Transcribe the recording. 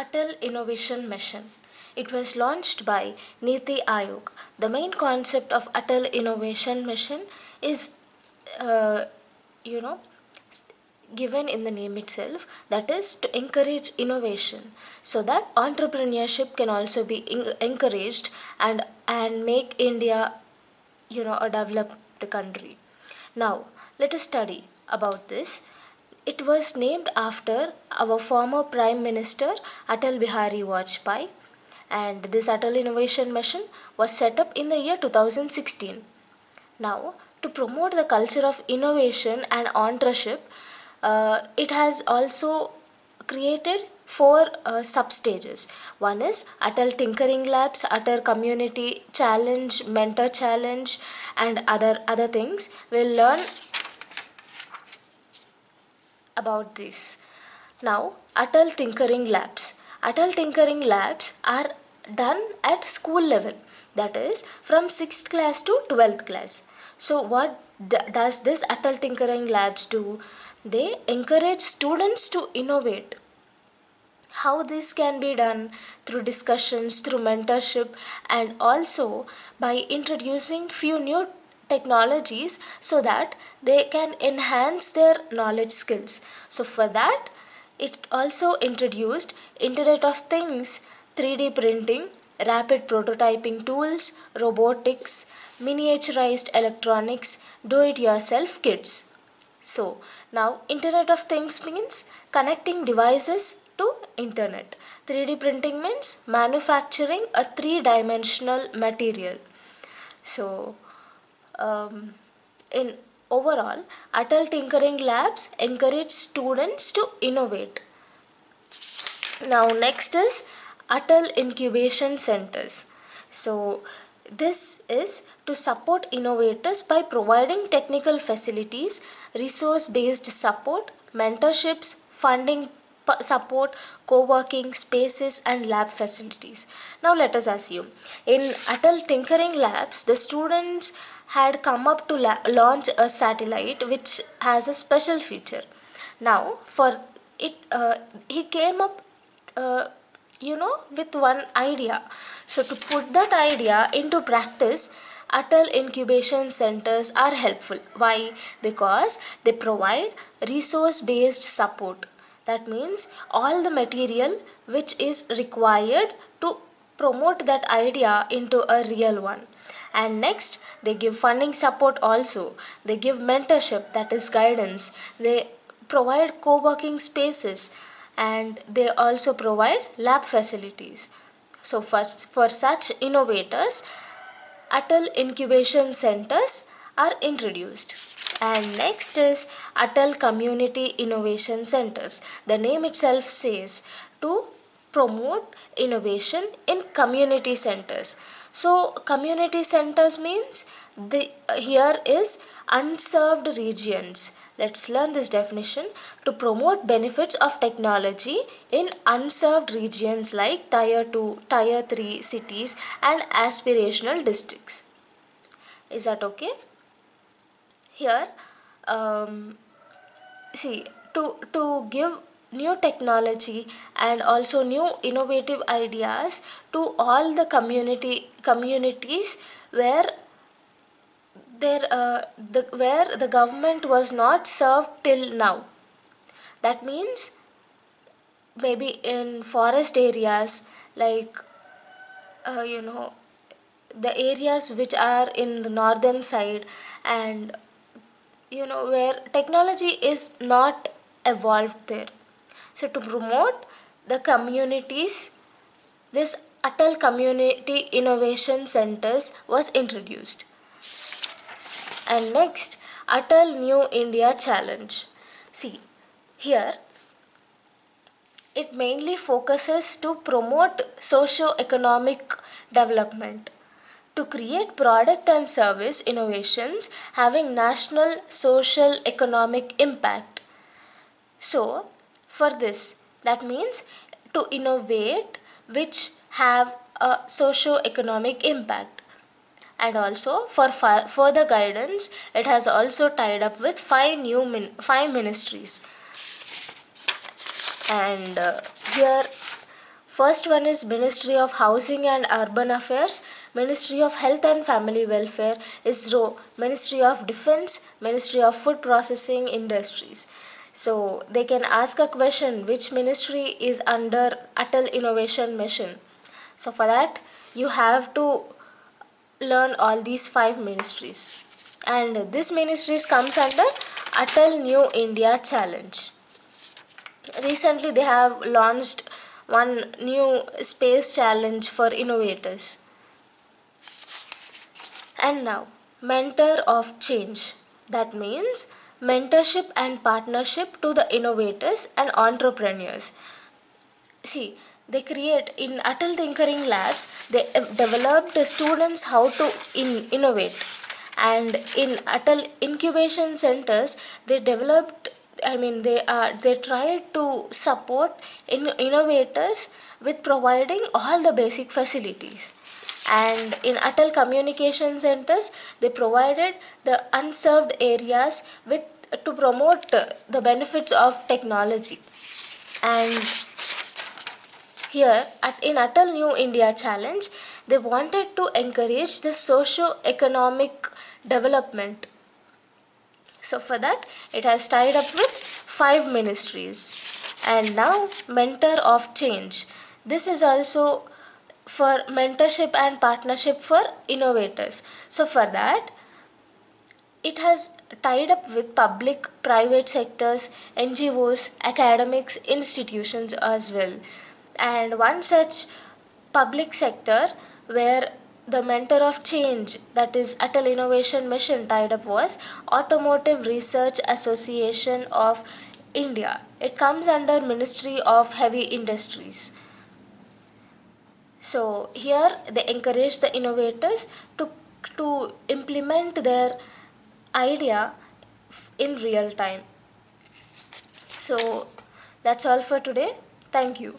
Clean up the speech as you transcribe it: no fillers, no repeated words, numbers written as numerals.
Atal Innovation Mission. It was launched by Niti Aayog. The main concept of Atal Innovation Mission is, uh, you know, given in the name itself, that is to encourage innovation so that entrepreneurship can also be encouraged and make India, a developed country. Now, let us study about this. It was named after our former Prime Minister Atal Bihari Vajpayee, and this Atal Innovation Mission was set up in the year 2016. Now, to promote the culture of innovation and entrepreneurship, it has also created four sub-stages. One is Atal Tinkering Labs, Atal Community Challenge, Mentor Challenge, and other things. We'll learn about this. Now, Atal Tinkering Labs. Atal Tinkering Labs are done at school level, that is from 6th class to 12th class. So, what does this Atal Tinkering Labs do? They encourage students to innovate. How this can be done? Through discussions, through mentorship, and also by introducing few new technologies so that they can enhance their knowledge skills. So for that, it also introduced Internet of Things, 3D printing, rapid prototyping tools, robotics, miniaturized electronics, do it yourself kits. So now Internet of Things means connecting devices to internet. 3D printing means manufacturing a three-dimensional material. So in overall, Atal Tinkering Labs encourage students to innovate. Now next is Atal Incubation Centers. So this is to support innovators by providing technical facilities, resource-based support, mentorships, funding support, co-working spaces and lab facilities. Now let us assume in Atal Tinkering Labs, the students had come up to launch a satellite which has a special feature. Now for it, he came up with one idea. So to put that idea into practice, Atal Incubation Centers are helpful. Why? Because they provide resource based support. That means all the material which is required to promote that idea into a real one. And next, they give funding support also. They give mentorship, that is guidance. They provide co-working spaces, and they also provide lab facilities. So for such innovators, Atal Incubation Centers are introduced. And next is Atal Community Innovation Centers. The name itself says to promote innovation in community centers. So community centers means here is unserved regions. Let's learn this definition. To promote benefits of technology in unserved regions like Tier 2, Tier 3 cities and aspirational districts. Is that okay? Here, see, to give new technology and also new innovative ideas to all the communities where where the government was not served till now. That means maybe in forest areas like the areas which are in the northern side, and where technology is not evolved there. So to promote the communities, this Atal Community Innovation Centers was introduced. And next, Atal New India Challenge. See, here it mainly focuses to promote socio-economic development, to create product and service innovations having national social economic impact. So for this, that means to innovate which have a socio-economic impact. And also for further guidance, it has also tied up with five ministries. And here First one is Ministry of Housing and Urban Affairs, Ministry of Health and Family Welfare, ISRO, Ministry of Defense, Ministry of Food Processing Industries. So they can ask a question, which ministry is under Atal Innovation Mission. So for that you have to learn all these five ministries. And this ministries comes under Atal New India Challenge. Recently they have launched one new space challenge for innovators. And now, mentor of change. That means mentorship and partnership to the innovators and entrepreneurs. See, they create in Atal Tinkering Labs, they developed the students how to innovate. And in Atal Incubation Centers, they developed, they tried to support innovators with providing all the basic facilities. And in Atal Communication Centers, they provided the unserved areas with to promote the benefits of technology. And here in Atal New India Challenge, they wanted to encourage the socio-economic development. So for that, it has tied up with five ministries. And now, mentor of change. This is also for mentorship and partnership for innovators. So for that, it has tied up with public, private sectors, NGOs, academics, institutions as well. And one such public sector where the mentor of change, that is Atal Innovation Mission, tied up was Automotive Research Association of India. It comes under Ministry of Heavy Industries. So here they encourage the innovators to implement their idea in real time. So that's all for today. Thank you.